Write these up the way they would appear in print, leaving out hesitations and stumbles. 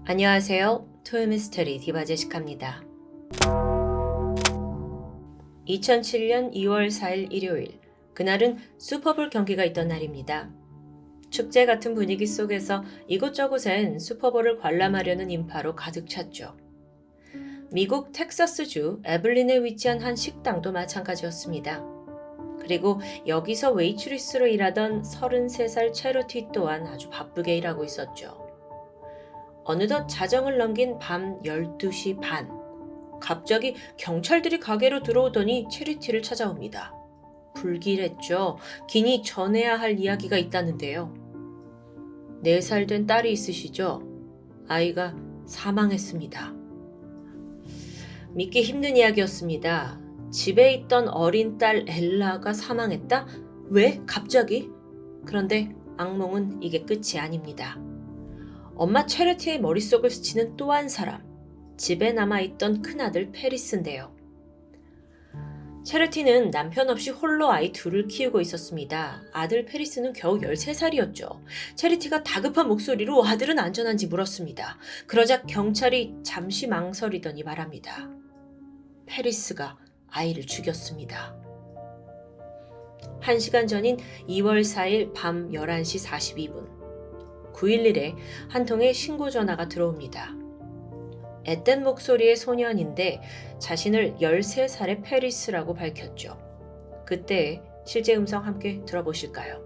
안녕하세요. 토요미스터리 디바 제시카입니다. 2007년 2월 4일 일요일, 그날은 슈퍼볼 경기가 있던 날입니다. 축제 같은 분위기 속에서 이곳저곳엔 슈퍼볼을 관람하려는 인파로 가득 찼죠. 미국 텍사스주 에블린에 위치한 한 식당도 마찬가지였습니다. 그리고 여기서 웨이트리스로 일하던 33살 체러티 또한 아주 바쁘게 일하고 있었죠. 어느덧 자정을 넘긴 밤 12시 반. 갑자기 경찰들이 가게로 들어오더니 체리티를 찾아옵니다. 불길했죠. 기니 전해야 할 이야기가 있다는데요. 4살 된 딸이 있으시죠? 아이가 사망했습니다. 믿기 힘든 이야기였습니다. 집에 있던 어린 딸 엘라가 사망했다? 왜? 갑자기? 그런데 악몽은 이게 끝이 아닙니다. 엄마 체리티의 머릿속을 스치는 또 한 사람, 집에 남아있던 큰아들 페리스인데요. 체리티는 남편 없이 홀로 아이 둘을 키우고 있었습니다. 아들 페리스는 겨우 13살이었죠. 체리티가 다급한 목소리로 아들은 안전한지 물었습니다. 그러자 경찰이 잠시 망설이더니 말합니다. 페리스가 아이를 죽였습니다. 1시간 전인 2월 4일 밤 11시 42분. 911에 한 통의 신고 전화가 들어옵니다. 앳된 목소리의 소년인데 자신을 13살의 페리스라고 밝혔죠. 그때 실제 음성 함께 들어보실까요?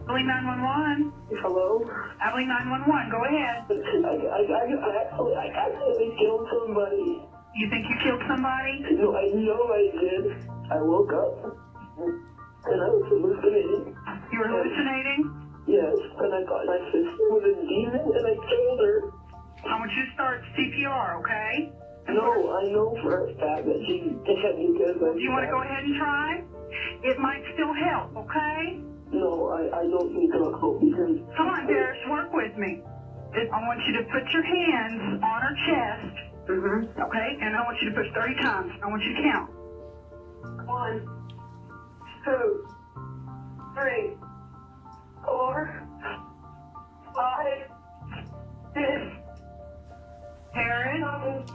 Abilene 911. Hello? Abilene 911, go ahead. I accidentally killed somebody. You think you killed somebody? No, I know I did. I woke up and I was hallucinating. You were hallucinating? Yes, and I thought my sister was a demon and I killed her. I want you to start CPR, okay? No, I know for a fact that she did because I... Do you want to go ahead and try? It might still help, okay? No, I don't need to hope because... Come on, Darius, work with me. I want you to put your hands on her chest, okay? And I want you to push 30 times. I want you to count. 1, 2, 3, 4, 5, 6, Harris?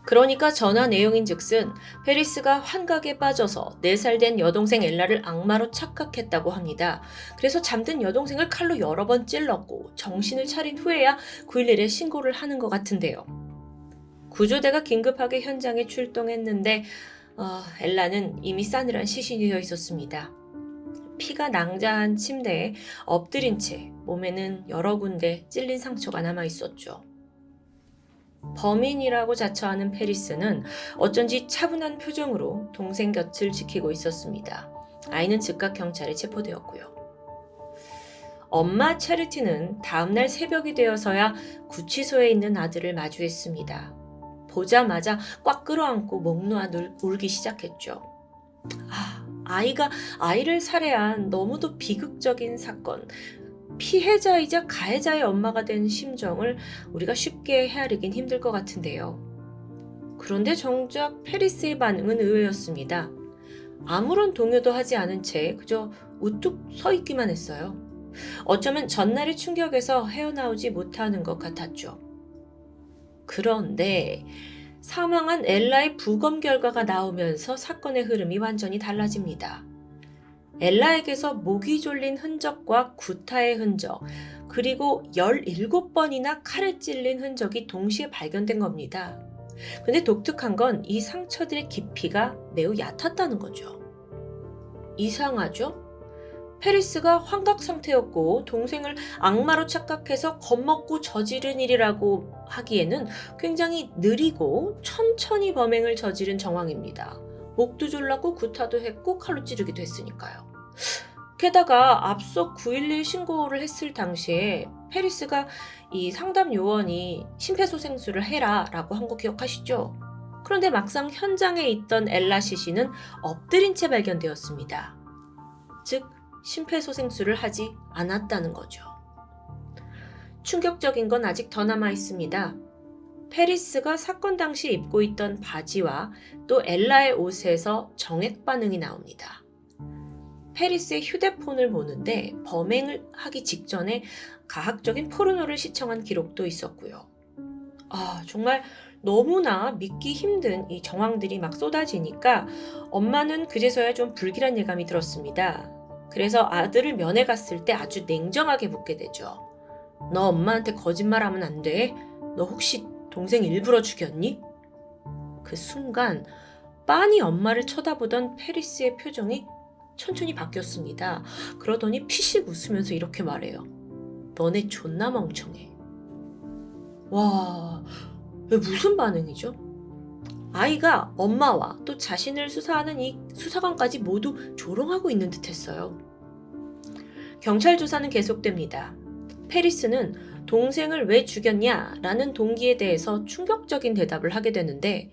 그러니까 전화 내용인즉슨 페리스가 환각에 빠져서 4살 된 여동생 엘라를 악마로 착각했다고 합니다. 그래서 잠든 여동생을 칼로 여러 번 찔렀고 정신을 차린 후에야 911에 신고를 하는 것 같은데요. 구조대가 긴급하게 현장에 출동했는데 엘라는 이미 싸늘한 시신이 되어 있었습니다. 피가 낭자한 침대에 엎드린 채 몸에는 여러 군데 찔린 상처가 남아 있었죠. 범인이라고 자처하는 페리스는 어쩐지 차분한 표정으로 동생 곁을 지키고 있었습니다. 아이는 즉각 경찰에 체포되었고요. 엄마 체리티는 다음날 새벽이 되어서야 구치소에 있는 아들을 마주했습니다. 보자마자 꽉 끌어안고 목 놓아 울기 시작했죠. 아이가 아이를 살해한 너무도 비극적인 사건, 피해자이자 가해자의 엄마가 된 심정을 우리가 쉽게 헤아리긴 힘들 것 같은데요. 그런데 정작 페리스의 반응은 의외였습니다. 아무런 동요도 하지 않은 채 그저 우뚝 서 있기만 했어요. 어쩌면 전날의 충격에서 헤어나오지 못하는 것 같았죠. 그런데 사망한 엘라의 부검 결과가 나오면서 사건의 흐름이 완전히 달라집니다. 엘라에게서 목이 졸린 흔적과 구타의 흔적, 그리고 17번이나 칼에 찔린 흔적이 동시에 발견된 겁니다. 근데 독특한 건 이 상처들의 깊이가 매우 얕았다는 거죠. 이상하죠? 페리스가 환각 상태였고 동생을 악마로 착각해서 겁먹고 저지른 일이라고 하기에는 굉장히 느리고 천천히 범행을 저지른 정황입니다. 목도 졸랐고 구타도 했고 칼로 찌르기도 했으니까요. 게다가 앞서 911 신고를 했을 당시에 페리스가 이 상담 요원이 심폐소생술을 해라 라고 한 거 기억하시죠? 그런데 막상 현장에 있던 엘라 시신은 엎드린 채 발견되었습니다. 즉 심폐소생술을 하지 않았다는 거죠. 충격적인 건 아직 더 남아 있습니다. 페리스가 사건 당시 입고 있던 바지와 또 엘라의 옷에서 정액 반응이 나옵니다. 페리스의 휴대폰을 보는데 범행을 하기 직전에 가학적인 포르노를 시청한 기록도 있었고요. 정말 너무나 믿기 힘든 이 정황들이 막 쏟아지니까 엄마는 그제서야 좀 불길한 예감이 들었습니다. 그래서 아들을 면회 갔을 때 아주 냉정하게 묻게 되죠. 너 엄마한테 거짓말하면 안 돼? 너 혹시 동생 일부러 죽였니? 그 순간 빤히 엄마를 쳐다보던 페리스의 표정이 천천히 바뀌었습니다. 그러더니 피식 웃으면서 이렇게 말해요. 너네 존나 멍청해. 와, 왜 무슨 반응이죠? 아이가 엄마와 또 자신을 수사하는 이 수사관까지 모두 조롱하고 있는 듯 했어요. 경찰 조사는 계속됩니다. 페리스는 동생을 왜 죽였냐라는 동기에 대해서 충격적인 대답을 하게 되는데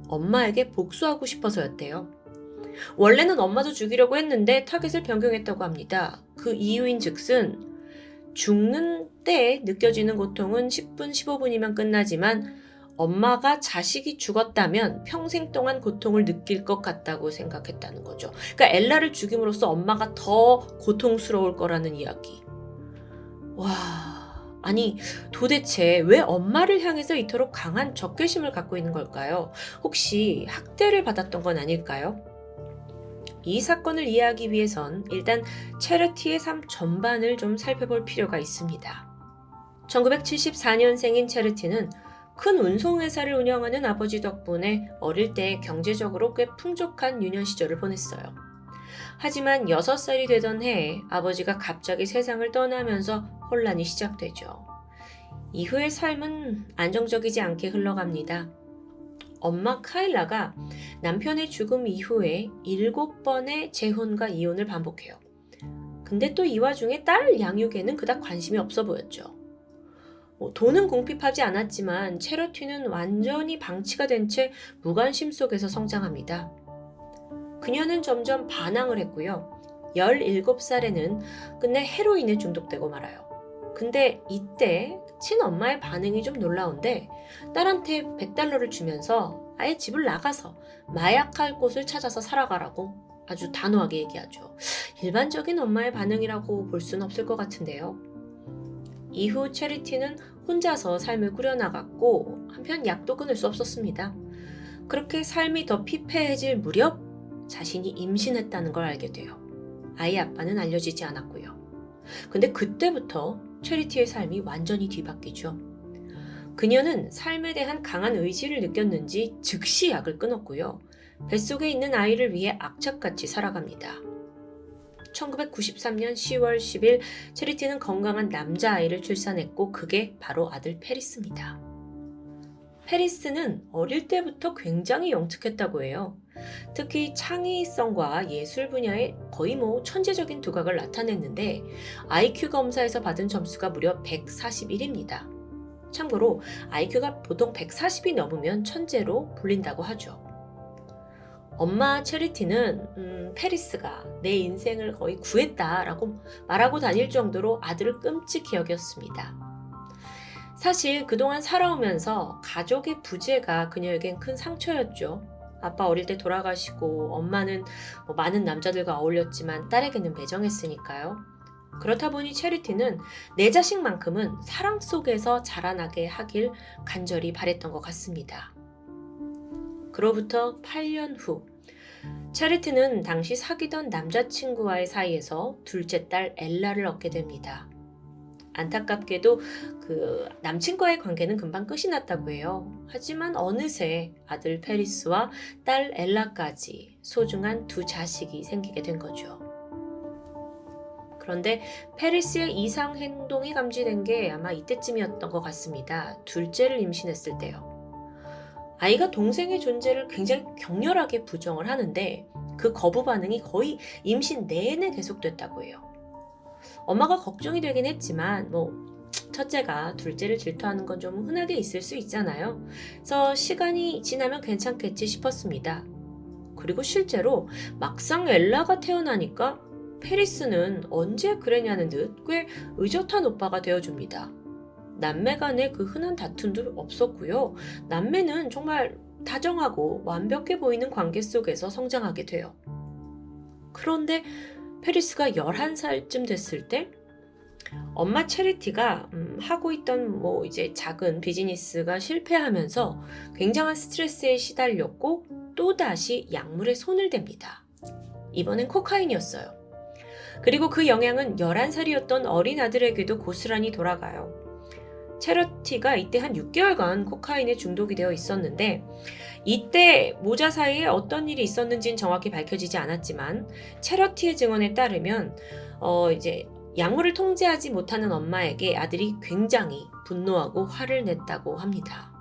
엄마에게 복수하고 싶어서였대요. 원래는 엄마도 죽이려고 했는데 타겟을 변경했다고 합니다. 그 이유인 즉슨 죽는 때 느껴지는 고통은 10분, 15분이면 끝나지만 엄마가 자식이 죽었다면 평생 동안 고통을 느낄 것 같다고 생각했다는 거죠. 그러니까 엘라를 죽임으로써 엄마가 더 고통스러울 거라는 이야기. 와, 아니 도대체 왜 엄마를 향해서 이토록 강한 적개심을 갖고 있는 걸까요? 혹시 학대를 받았던 건 아닐까요? 이 사건을 이해하기 위해선 일단 체리티의 삶 전반을 좀 살펴볼 필요가 있습니다. 1974년생인 체리티는 큰 운송회사를 운영하는 아버지 덕분에 어릴 때 경제적으로 꽤 풍족한 유년 시절을 보냈어요. 하지만 6살이 되던 해에 아버지가 갑자기 세상을 떠나면서 혼란이 시작되죠. 이후의 삶은 안정적이지 않게 흘러갑니다. 엄마 카일라가 남편의 죽음 이후에 7번의 재혼과 이혼을 반복해요. 근데 또 이 와중에 딸 양육에는 그닥 관심이 없어 보였죠. 돈은 궁핍하지 않았지만 체리티는 완전히 방치가 된 채 무관심 속에서 성장합니다. 그녀는 점점 반항을 했고요. 17살에는 끝내 헤로인에 중독되고 말아요. 근데 이때 친엄마의 반응이 좀 놀라운데 딸한테 $100를 주면서 아예 집을 나가서 마약할 곳을 찾아서 살아가라고 아주 단호하게 얘기하죠. 일반적인 엄마의 반응이라고 볼 수는 없을 것 같은데요. 이후 체리티는 혼자서 삶을 꾸려나갔고 한편 약도 끊을 수 없었습니다. 그렇게 삶이 더 피폐해질 무렵 자신이 임신했다는 걸 알게 돼요. 아이 아빠는 알려지지 않았고요. 근데 그때부터 체리티의 삶이 완전히 뒤바뀌죠. 그녀는 삶에 대한 강한 의지를 느꼈는지 즉시 약을 끊었고요. 뱃속에 있는 아이를 위해 악착같이 살아갑니다. 1993년 10월 10일 체리티는 건강한 남자아이를 출산했고 그게 바로 아들 페리스입니다. 페리스는 어릴 때부터 굉장히 영특했다고 해요. 특히 창의성과 예술 분야에 거의 천재적인 두각을 나타냈는데 IQ 검사에서 받은 점수가 무려 141입니다. 참고로 IQ가 보통 140이 넘으면 천재로 불린다고 하죠. 엄마 체리티는 페리스가 내 인생을 거의 구했다라고 말하고 다닐 정도로 아들을 끔찍히 여겼습니다. 사실 그동안 살아오면서 가족의 부재가 그녀에겐 큰 상처였죠. 아빠 어릴 때 돌아가시고 엄마는 많은 남자들과 어울렸지만 딸에게는 매정했으니까요. 그렇다 보니 체리티는 내 자식만큼은 사랑 속에서 자라나게 하길 간절히 바랬던 것 같습니다. 그로부터 8년 후 체리티는 당시 사귀던 남자친구와의 사이에서 둘째 딸 엘라를 얻게 됩니다. 안타깝게도 그 남친과의 관계는 금방 끝이 났다고 해요. 하지만 어느새 아들 페리스와 딸 엘라까지 소중한 두 자식이 생기게 된 거죠. 그런데 페리스의 이상 행동이 감지된 게 아마 이때쯤이었던 것 같습니다. 둘째를 임신했을 때요. 아이가 동생의 존재를 굉장히 격렬하게 부정을 하는데 그 거부 반응이 거의 임신 내내 계속됐다고 해요. 엄마가 걱정이 되긴 했지만 첫째가 둘째를 질투하는 건 좀 흔하게 있을 수 있잖아요. 그래서 시간이 지나면 괜찮겠지 싶었습니다. 그리고 실제로 막상 엘라가 태어나니까 페리스는 언제 그랬냐는 듯 꽤 의젓한 오빠가 되어줍니다. 남매 간의 그 흔한 다툼도 없었고요. 남매는 정말 다정하고 완벽해 보이는 관계 속에서 성장하게 돼요. 그런데 페리스가 11살쯤 됐을 때 엄마 체리티가 하고 있던 이제 작은 비즈니스가 실패하면서 굉장한 스트레스에 시달렸고 또다시 약물에 손을 댑니다. 이번엔 코카인이었어요. 그리고 그 영향은 11살이었던 어린 아들에게도 고스란히 돌아가요. 체리티가 이때 한 6개월간 코카인에 중독이 되어 있었는데 이때 모자 사이에 어떤 일이 있었는지는 정확히 밝혀지지 않았지만 체리티의 증언에 따르면 이제 약물을 통제하지 못하는 엄마에게 아들이 굉장히 분노하고 화를 냈다고 합니다.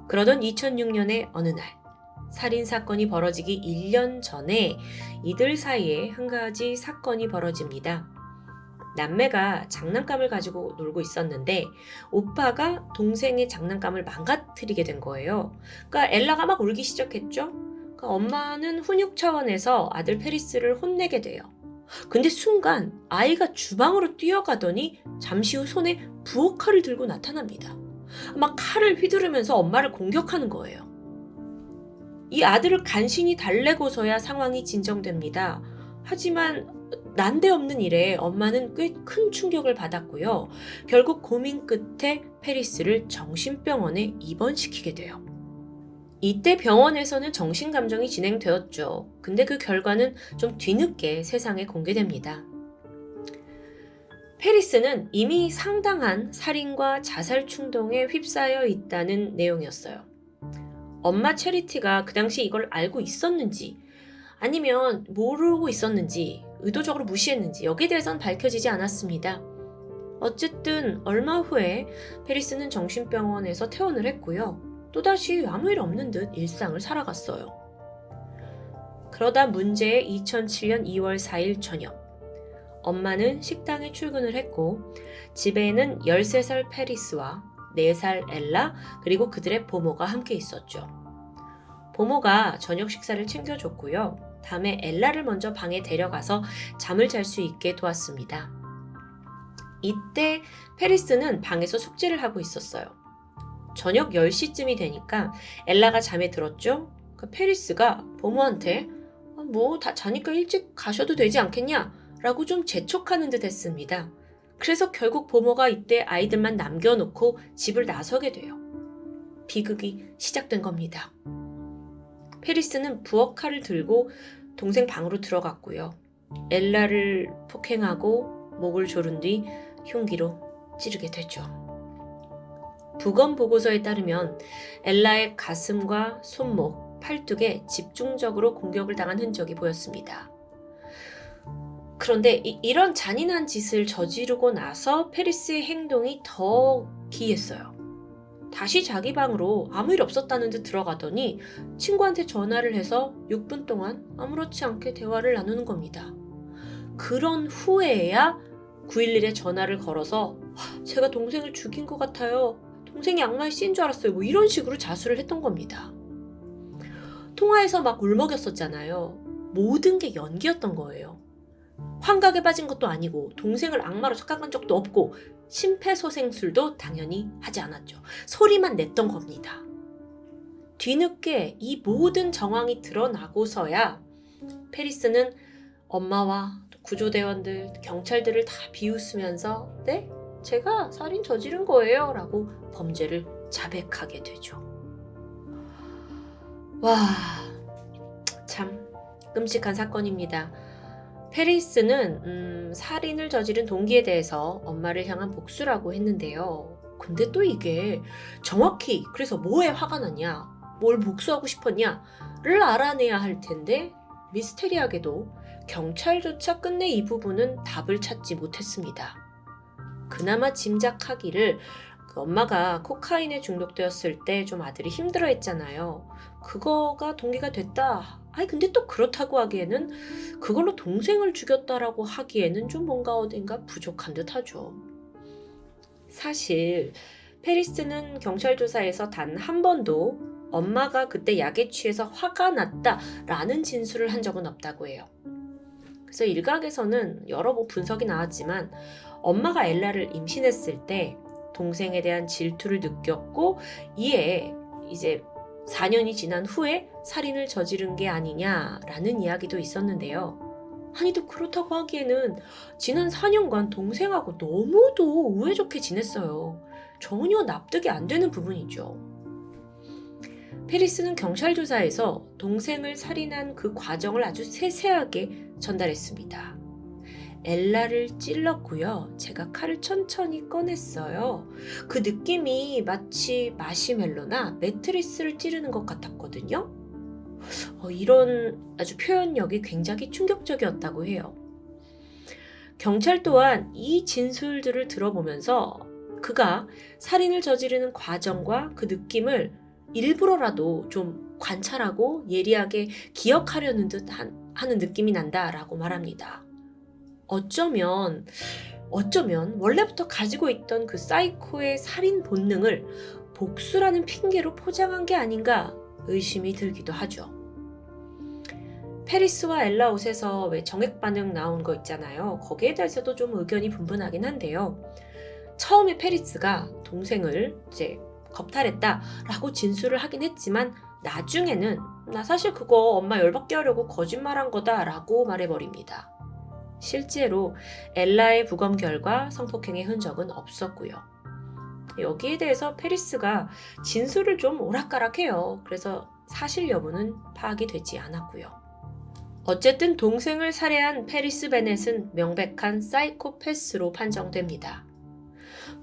그러던 2006년의 어느 날 살인사건이 벌어지기 1년 전에 이들 사이에 한 가지 사건이 벌어집니다. 남매가 장난감을 가지고 놀고 있었는데 오빠가 동생의 장난감을 망가뜨리게 된 거예요. 그러니까 엘라가 막 울기 시작했죠. 그러니까 엄마는 훈육 차원에서 아들 페리스를 혼내게 돼요. 근데 순간 아이가 주방으로 뛰어가더니 잠시 후 손에 부엌칼을 들고 나타납니다. 막 칼을 휘두르면서 엄마를 공격하는 거예요. 이 아들을 간신히 달래고서야 상황이 진정됩니다. 하지만 난데없는 일에 엄마는 꽤 큰 충격을 받았고요. 결국 고민 끝에 페리스를 정신병원에 입원시키게 돼요. 이때 병원에서는 정신감정이 진행되었죠. 근데 그 결과는 좀 뒤늦게 세상에 공개됩니다. 페리스는 이미 상당한 살인과 자살 충동에 휩싸여 있다는 내용이었어요. 엄마 체리티가 그 당시 이걸 알고 있었는지 아니면 모르고 있었는지 의도적으로 무시했는지 여기에 대해서는 밝혀지지 않았습니다. 어쨌든 얼마 후에 페리스는 정신병원에서 퇴원을 했고요. 또다시 아무 일 없는 듯 일상을 살아갔어요. 그러다 문제의 2007년 2월 4일 저녁 엄마는 식당에 출근을 했고 집에는 13살 페리스와 4살 엘라 그리고 그들의 보모가 함께 있었죠. 보모가 저녁 식사를 챙겨줬고요. 다음에 엘라를 먼저 방에 데려가서 잠을 잘 수 있게 도왔습니다. 이때 페리스는 방에서 숙제를 하고 있었어요. 저녁 10시쯤이 되니까 엘라가 잠에 들었죠. 페리스가 보모한테 다 자니까 일찍 가셔도 되지 않겠냐? 라고 좀 재촉하는 듯 했습니다. 그래서 결국 보모가 이때 아이들만 남겨놓고 집을 나서게 돼요. 비극이 시작된 겁니다. 페리스는 부엌칼을 들고 동생 방으로 들어갔고요. 엘라를 폭행하고 목을 조른 뒤 흉기로 찌르게 되죠. 부검 보고서에 따르면 엘라의 가슴과 손목, 팔뚝에 집중적으로 공격을 당한 흔적이 보였습니다. 그런데 이런 잔인한 짓을 저지르고 나서 페리스의 행동이 더 기이했어요. 다시 자기 방으로 아무 일 없었다는 듯 들어가더니 친구한테 전화를 해서 6분 동안 아무렇지 않게 대화를 나누는 겁니다. 그런 후에야 911에 전화를 걸어서 제가 동생을 죽인 것 같아요. 동생이 악마의 씨인 줄 알았어요. 이런 식으로 자수를 했던 겁니다. 통화에서 막 울먹였었잖아요. 모든 게 연기였던 거예요. 환각에 빠진 것도 아니고 동생을 악마로 착각한 적도 없고 심폐소생술도 당연히 하지 않았죠. 소리만 냈던 겁니다. 뒤늦게 이 모든 정황이 드러나고서야 페리스는 엄마와 구조대원들, 경찰들을 다 비웃으면서 네? 제가 살인 저지른 거예요 라고 범죄를 자백하게 되죠. 와, 참 끔찍한 사건입니다. 페리스는 살인을 저지른 동기에 대해서 엄마를 향한 복수라고 했는데요. 근데 또 이게 정확히 그래서 뭐에 화가 났냐, 뭘 복수하고 싶었냐를 알아내야 할 텐데 미스테리하게도 경찰조차 끝내 이 부분은 답을 찾지 못했습니다. 그나마 짐작하기를 엄마가 코카인에 중독되었을 때 좀 아들이 힘들어했잖아요. 그거가 동기가 됐다. 근데 또 그렇다고 하기에는 그걸로 동생을 죽였다라고 하기에는 좀 뭔가 어딘가 부족한 듯 하죠. 사실 페리스는 경찰 조사에서 단 한 번도 엄마가 그때 약에 취해서 화가 났다라는 진술을 한 적은 없다고 해요. 그래서 일각에서는 여러 분석이 나왔지만 엄마가 엘라를 임신했을 때 동생에 대한 질투를 느꼈고 이에 이제 4년이 지난 후에 살인을 저지른 게 아니냐라는 이야기도 있었는데요. 아니 또 그렇다고 하기에는 지난 4년간 동생하고 너무도 우애좋게 지냈어요. 전혀 납득이 안 되는 부분이죠. 페리스는 경찰 조사에서 동생을 살인한 그 과정을 아주 세세하게 전달했습니다. 엘라를 찔렀고요. 제가 칼을 천천히 꺼냈어요. 그 느낌이 마치 마시멜로나 매트리스를 찌르는 것 같았거든요. 이런 아주 표현력이 굉장히 충격적이었다고 해요. 경찰 또한 이 진술들을 들어보면서 그가 살인을 저지르는 과정과 그 느낌을 일부러라도 좀 관찰하고 예리하게 기억하려는 듯 하는 느낌이 난다라고 말합니다. 어쩌면 원래부터 가지고 있던 그 사이코의 살인 본능을 복수라는 핑계로 포장한 게 아닌가 의심이 들기도 하죠. 페리스와 엘라 옷에서 왜 정액 반응 나온 거 있잖아요. 거기에 대해서도 좀 의견이 분분하긴 한데요. 처음에 페리스가 동생을 이제 겁탈했다라고 진술을 하긴 했지만 나중에는 나 사실 그거 엄마 열받게 하려고 거짓말한 거다라고 말해버립니다. 실제로 엘라의 부검 결과 성폭행의 흔적은 없었고요. 여기에 대해서 페리스가 진술을 좀 오락가락해요. 그래서 사실 여부는 파악이 되지 않았고요. 어쨌든 동생을 살해한 페리스 베넷은 명백한 사이코패스로 판정됩니다.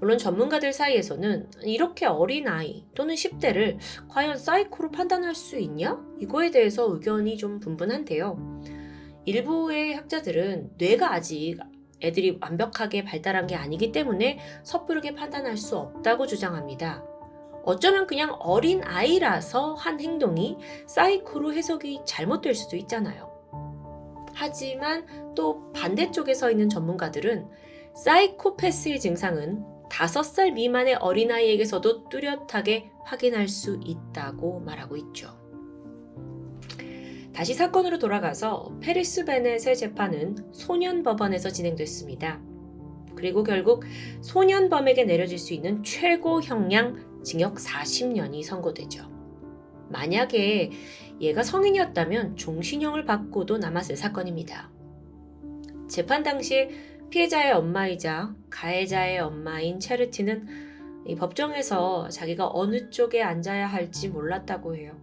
물론 전문가들 사이에서는 이렇게 어린 아이 또는 10대를 과연 사이코로 판단할 수 있냐? 이거에 대해서 의견이 좀 분분한데요. 일부의 학자들은 뇌가 아직 애들이 완벽하게 발달한 게 아니기 때문에 섣부르게 판단할 수 없다고 주장합니다. 어쩌면 그냥 어린 아이라서 한 행동이 사이코로 해석이 잘못될 수도 있잖아요. 하지만 또 반대쪽에 서 있는 전문가들은 사이코패스의 증상은 5살 미만의 어린아이에게서도 뚜렷하게 확인할 수 있다고 말하고 있죠. 다시 사건으로 돌아가서 페리스 베넷의 재판은 소년법원에서 진행됐습니다. 그리고 결국 소년범에게 내려질 수 있는 최고 형량 징역 40년이 선고되죠. 만약에 얘가 성인이었다면 종신형을 받고도 남았을 사건입니다. 재판 당시 피해자의 엄마이자 가해자의 엄마인 체르티는 이 법정에서 자기가 어느 쪽에 앉아야 할지 몰랐다고 해요.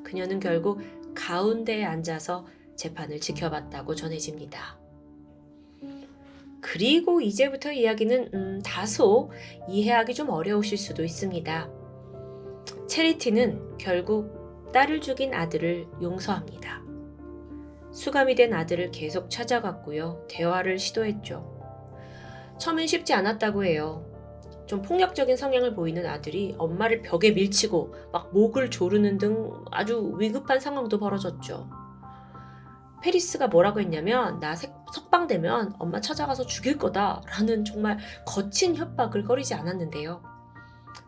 그녀는 결국 가운데에 앉아서 재판을 지켜봤다고 전해집니다. 그리고 이제부터 이야기는 다소 이해하기 좀 어려우실 수도 있습니다. 체리티는 결국 딸을 죽인 아들을 용서합니다. 수감이 된 아들을 계속 찾아갔고요. 대화를 시도했죠. 처음엔 쉽지 않았다고 해요. 좀 폭력적인 성향을 보이는 아들이 엄마를 벽에 밀치고 막 목을 조르는 등 아주 위급한 상황도 벌어졌죠. 페리스가 뭐라고 했냐면 나 석방되면 엄마 찾아가서 죽일 거다 라는 정말 거친 협박을 거리지 않았는데요.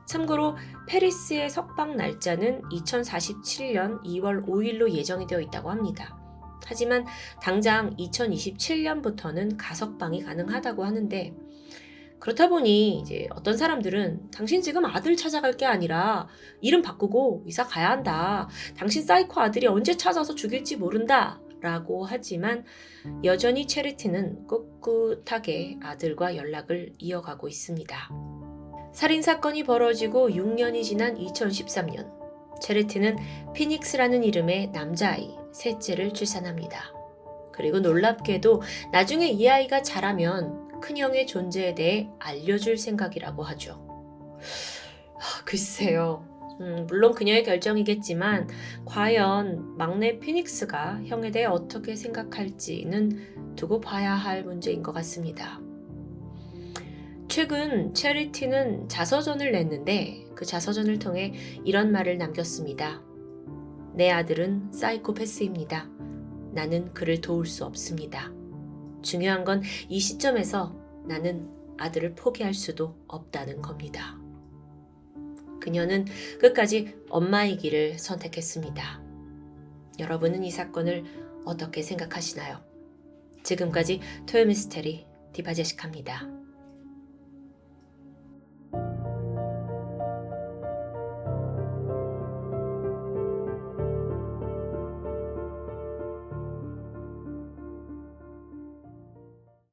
참고로 페리스의 석방 날짜는 2047년 2월 5일로 예정이 되어 있다고 합니다. 하지만 당장 2027년부터는 가석방이 가능하다고 하는데 그렇다 보니 이제 어떤 사람들은 당신 지금 아들 찾아갈 게 아니라 이름 바꾸고 이사 가야 한다. 당신 사이코 아들이 언제 찾아서 죽일지 모른다. 라고 하지만 여전히 체리티는 꿋꿋하게 아들과 연락을 이어가고 있습니다. 살인사건이 벌어지고 6년이 지난 2013년 체리티는 피닉스라는 이름의 남자아이 셋째를 출산합니다. 그리고 놀랍게도 나중에 이 아이가 자라면 큰형의 존재에 대해 알려줄 생각이라고 하죠. 글쎄요. 물론 그녀의 결정이겠지만 과연 막내 피닉스가 형에 대해 어떻게 생각할지는 두고 봐야 할 문제인 것 같습니다. 최근 체리티는 자서전을 냈는데 그 자서전을 통해 이런 말을 남겼습니다. 내 아들은 사이코패스입니다. 나는 그를 도울 수 없습니다. 중요한 건 이 시점에서 나는 아들을 포기할 수도 없다는 겁니다. 그녀는 끝까지 엄마의 길을 선택했습니다. 여러분은 이 사건을 어떻게 생각하시나요? 지금까지 토요미스테리 디바제시카입니다.